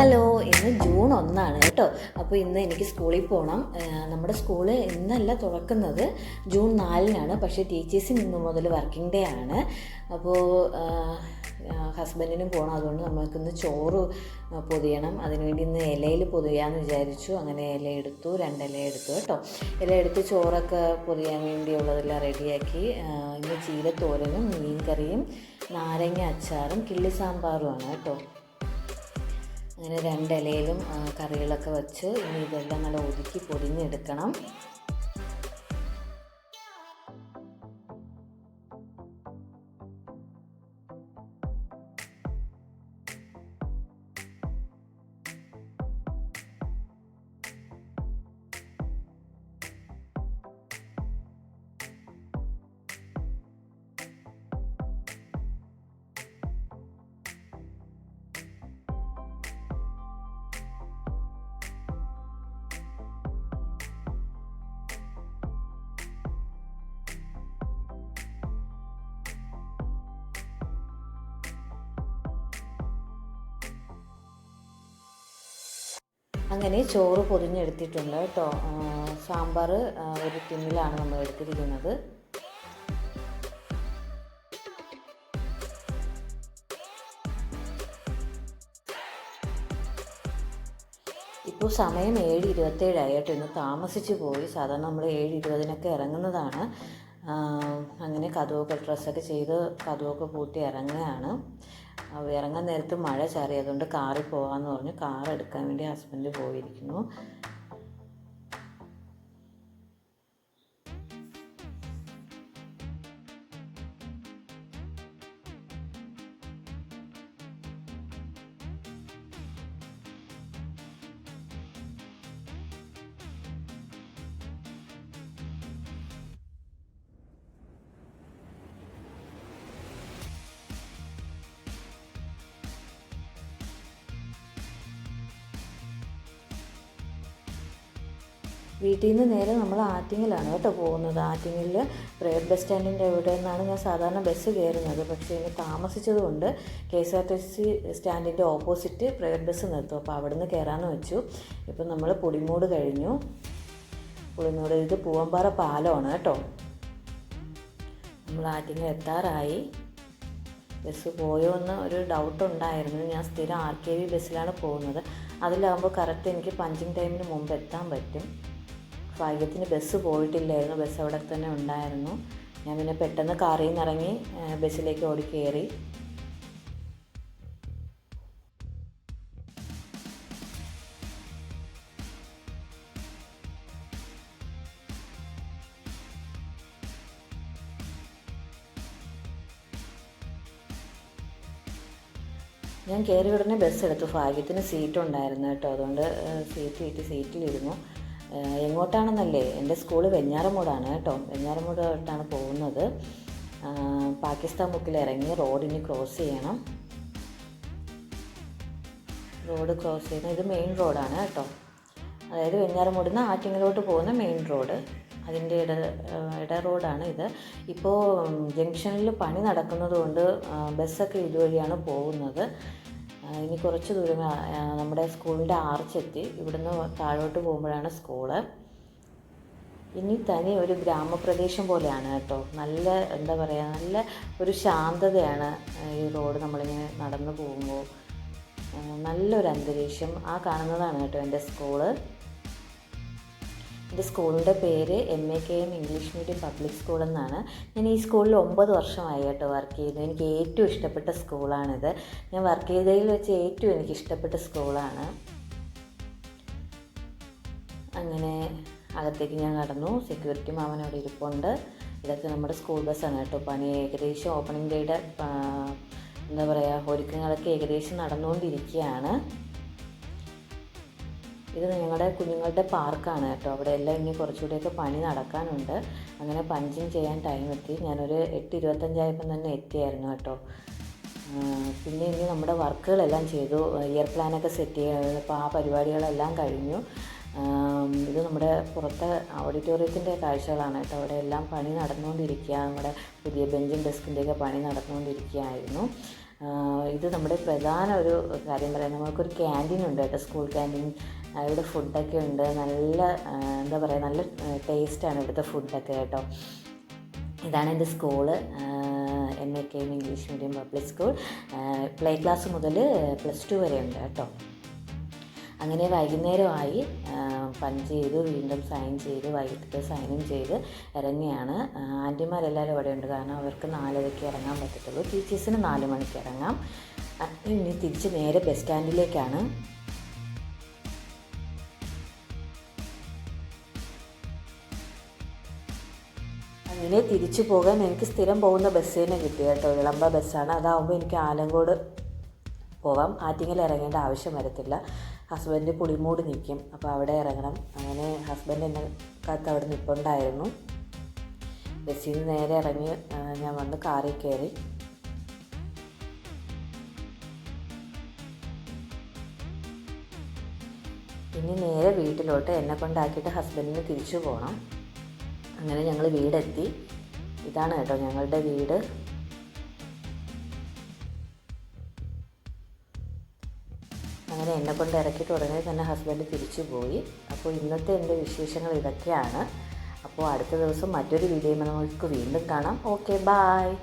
Hello, ഇന്ന് June 1 കേട്ടോ. അപ്പോൾ ഇന്ന് എനിക്ക് സ്കൂളിൽ പോകണം. നമ്മുടെ സ്കൂള് ഇന്നല്ല തുറക്കുന്നത്, ജൂൺ 4 പക്ഷേ ടീച്ചേഴ്സിന് ഇന്ന് മുതൽ വർക്കിംഗ് ഡേ ആണ്. അപ്പോൾ ഹസ്ബൻഡിനും പോകണം. അതുകൊണ്ട് നമുക്കിന്ന് ചോറ് പൊതിയണം. അതിനുവേണ്ടി ഇന്ന് ഇലയിൽ പൊതിയാമെന്ന് വിചാരിച്ചു. അങ്ങനെ ഇല എടുത്തു, 2 ഇല എടുത്തു കേട്ടോ. ഇല എടുത്ത് ചോറൊക്കെ പൊതിയാൻ വേണ്ടിയുള്ളതെല്ലാം റെഡിയാക്കി. ഇന്ന് ചീരത്തോരനും മീൻ കറിയും നാരങ്ങ അച്ചാറും കിള്ളി സാമ്പാറുമാണ് കേട്ടോ. അങ്ങനെ 2 ഇലയിലും കറികളൊക്കെ വെച്ച് ഇനി ഇതെല്ലാം നല്ല ഒതുക്കി പൊതിഞ്ഞെടുക്കണം. അങ്ങനെ ചോറ് പൊതിഞ്ഞെടുത്തിട്ടുണ്ട് കേട്ടോ. സാമ്പാർ ഒരു ടിന്നിലാണ് നമ്മൾ എടുത്തിരിക്കുന്നത്. ഇപ്പോൾ സമയം 7:27 കേട്ടോ. ഇന്ന് താമസിച്ച് പോയി. സാധാരണ നമ്മൾ 7:20 ഇറങ്ങുന്നതാണ്. അങ്ങനെ കതവൊക്കെ ഡ്രസ്സൊക്കെ ചെയ്ത് കതവൊക്കെ പൂട്ടി ഇറങ്ങുകയാണ്. ഇറങ്ങാൻ നേരത്ത് മഴ ചാറി, അതുകൊണ്ട് കാറിൽ പോകാമെന്ന് പറഞ്ഞു കാർ എടുക്കാൻ വേണ്ടി ഹസ്ബൻഡ് പോയിരിക്കുന്നു. വീട്ടിൽ നിന്ന് നേരെ നമ്മൾ ആറ്റിങ്ങലാണ് കേട്ടോ പോകുന്നത്. ആറ്റിങ്ങലിൽ പ്രൈവറ്റ് ബസ് സ്റ്റാൻഡിൻ്റെ അവിടെ നിന്നാണ് ഞാൻ സാധാരണ ബസ് കയറുന്നത്. പക്ഷേ ഇനി താമസിച്ചതുകൊണ്ട് KSRTC സ്റ്റാൻഡിൻ്റെ ഓപ്പോസിറ്റ് പ്രൈവറ്റ് ബസ് നിർത്തും. അപ്പോൾ അവിടെ നിന്ന് കയറാമെന്ന് വെച്ചു. ഇപ്പം നമ്മൾ പുളിമൂട് കഴിഞ്ഞു. പുളിമൂട് ഇത് പൂവമ്പാറ പാലമാണ് കേട്ടോ. നമ്മൾ ആറ്റിങ്ങൽ എത്താറായി. ബസ് പോയോ എന്ന് ഒരു ഡൗട്ട് ഉണ്ടായിരുന്നു. ഞാൻ സ്ഥിരം RKV ബസ്സിലാണ് പോകുന്നത്. അതിലാകുമ്പോൾ കറക്റ്റ് എനിക്ക് പഞ്ചിങ് ടൈമിന് മുമ്പ് എത്താൻ പറ്റും. ഭാഗ്യത്തിന് ബസ് പോയിട്ടില്ലായിരുന്നു, ബസ് അവിടെ തന്നെ ഉണ്ടായിരുന്നു. ഞാൻ പിന്നെ പെട്ടെന്ന് കാറിൽ നിന്ന് ഇറങ്ങി ബസ്സിലേക്ക് ഓടി കയറി. ഞാൻ കയറി ഉടനെ ബസ് എടുത്തു. ഭാഗ്യത്തിന് സീറ്റ് ഉണ്ടായിരുന്നു കേട്ടോ. അതുകൊണ്ട് സീറ്റിലിരുന്നു. എങ്ങോട്ടാണെന്നല്ലേ, എൻ്റെ സ്കൂള് വെഞ്ഞാറമൂടാണ് കേട്ടോ. വെഞ്ഞാറമൂടായിട്ടാണ് പോകുന്നത്. പാകിസ്ഥാൻ മുക്കിൽ ഇറങ്ങി റോഡിന് ക്രോസ് ചെയ്യണം. റോഡ് ക്രോസ് ചെയ്യുന്നത് ഇത് മെയിൻ റോഡാണ് കേട്ടോ. അതായത് വെഞ്ഞാറമൂടിൽ നിന്ന് ആറ്റിങ്ങലോട്ട് പോകുന്ന മെയിൻ റോഡ്, അതിൻ്റെ ഇട റോഡാണ് ഇത്. ഇപ്പോൾ ജംഗ്ഷനിൽ പണി നടക്കുന്നത് കൊണ്ട് ബസ്സൊക്കെ ഇതുവഴിയാണ് പോകുന്നത്. ഇനി കുറച്ച് ദൂരം നമ്മുടെ സ്കൂളിൻ്റെ ആർച്ചെത്തി. ഇവിടുന്ന് താഴോട്ട് പോകുമ്പോഴാണ് സ്കൂള്. ഇനി തനി ഒരു ഗ്രാമപ്രദേശം പോലെയാണ് കേട്ടോ. നല്ല എന്താ പറയുക, നല്ല ഒരു ശാന്തതയാണ് ഈ റോഡ് നമ്മളിങ്ങനെ നടന്നു പോകുമ്പോൾ. നല്ലൊരു അന്തരീക്ഷം. ആ കാണുന്നതാണ് കേട്ടോ എൻ്റെ സ്കൂള്. എൻ്റെ സ്കൂളിൻ്റെ പേര് MAKM English medium public school എന്നാണ്. ഞാൻ ഈ സ്കൂളിൽ 9 വർഷമായി കേട്ടോ വർക്ക് ചെയ്തത്. എനിക്ക് ഏറ്റവും ഇഷ്ടപ്പെട്ട സ്കൂളാണിത്. ഞാൻ വർക്ക് ചെയ്തതിൽ വെച്ച് ഏറ്റവും എനിക്കിഷ്ടപ്പെട്ട സ്കൂളാണ്. അങ്ങനെ അകത്തേക്ക് ഞാൻ കടന്നു. സെക്യൂരിറ്റി മാമൻ അവിടെ ഇരിപ്പുണ്ട്. ഇതൊക്കെ നമ്മുടെ സ്കൂൾ ബസ്സാണ് കേട്ടോ. പണി ഏകദേശം ഓപ്പണിംഗ് ഡേയുടെ എന്താ പറയുക, ഒരുക്കങ്ങളൊക്കെ ഏകദേശം നടന്നുകൊണ്ടിരിക്കുകയാണ്. ഇത് ഞങ്ങളുടെ കുഞ്ഞുങ്ങളുടെ പാർക്കാണ് കേട്ടോ. അവിടെ എല്ലാം ഇനി കുറച്ചുകൂടിയൊക്കെ പണി നടക്കാനുണ്ട്. അങ്ങനെ പഞ്ചിങ് ചെയ്യാൻ ടൈം എത്തി. ഞാനൊരു 8:25 തന്നെ എത്തിയായിരുന്നു കേട്ടോ. പിന്നെ ഇനി നമ്മുടെ വർക്കുകളെല്ലാം ചെയ്തു. ഇയർ പ്ലാനൊക്കെ സെറ്റ് ചെയ്യുക. അപ്പോൾ ആ പരിപാടികളെല്ലാം കഴിഞ്ഞു. ഇത് നമ്മുടെ പുറത്തെ ഓഡിറ്റോറിയത്തിൻ്റെ കാഴ്ചകളാണ് കേട്ടോ. അവിടെ എല്ലാം പണി നടന്നുകൊണ്ടിരിക്കുക. നമ്മുടെ പുതിയ ബെഞ്ചും ഡെസ്കിൻ്റെയൊക്കെ പണി നടന്നുകൊണ്ടിരിക്കുകയായിരുന്നു. ഇത് നമ്മുടെ പ്രധാന ഒരു കാര്യം പറയാം, നമുക്കൊരു ക്യാൻറ്റീൻ ഉണ്ട് കേട്ടോ, സ്കൂൾ ക്യാൻറ്റീൻ. ഇവിടെ ഫുഡൊക്കെ ഉണ്ട്, നല്ല എന്താ പറയുക, നല്ല ടേസ്റ്റാണ് ഇവിടുത്തെ ഫുഡൊക്കെ കേട്ടോ. ഇതാണ് എൻ്റെ school, MAKM English medium public school. Play class മുതൽ +2 വരെ ഉണ്ട് കേട്ടോ. അങ്ങനെ വൈകുന്നേരമായി, പഞ്ച് ചെയ്ത് വീണ്ടും സൈൻ ചെയ്ത് വൈകിട്ട് സൈനും ചെയ്ത് ഇറങ്ങിയാണ്. ആൻറ്റിമാരെല്ലാവരും ഇവിടെ ഉണ്ട്, കാരണം അവർക്ക് 4:30 ഇറങ്ങാൻ പറ്റത്തുള്ളൂ. ടീച്ചേഴ്സിന് 4 മണിക്ക് ഇറങ്ങാം. ഇനി തിരിച്ച് നേരെ ബസ് സ്റ്റാൻഡിലേക്കാണ്. അങ്ങനെ തിരിച്ചു പോകാൻ എനിക്ക് സ്ഥിരം പോകുന്ന ബസ് തന്നെ കിട്ടി കേട്ടോ, വിളമ്പ ബസ്സാണ്. അതാവുമ്പോൾ എനിക്ക് ആലങ്കോട് പോവാം, ആറ്റിങ്ങൽ ഇറങ്ങേണ്ട ആവശ്യം വരത്തില്ല. ഹസ്ബൻഡ് പുളിമൂട് നിൽക്കും, അപ്പോൾ അവിടെ ഇറങ്ങണം. അങ്ങനെ ഹസ്ബൻഡ് എന്നെ കാത്ത് അവിടെ നിൽപ്പുണ്ടായിരുന്നു. ബസ്സിൽ നിന്ന് നേരെ ഇറങ്ങി ഞാൻ വന്ന് കാറിൽ കയറി. ഇനി നേരെ വീട്ടിലോട്ട് എന്നെ കൊണ്ടാക്കിയിട്ട് ഹസ്ബൻഡിന് തിരിച്ചു പോകണം. അങ്ങനെ ഞങ്ങൾ വീടെത്തി. ഇതാണ് കേട്ടോ ഞങ്ങളുടെ വീട്. അങ്ങനെ എന്നെ കൊണ്ട് ഇറക്കിയിട്ട് ഉടനെ തന്നെ ഹസ്ബൻഡ് തിരിച്ചു പോയി. അപ്പോൾ ഇന്നത്തെ എൻ്റെ വിശേഷങ്ങൾ ഇതൊക്കെയാണ്. അപ്പോൾ അടുത്ത ദിവസം മറ്റൊരു വീഡിയോയിൽ നമുക്ക് വീണ്ടും കാണാം. Okay, bye.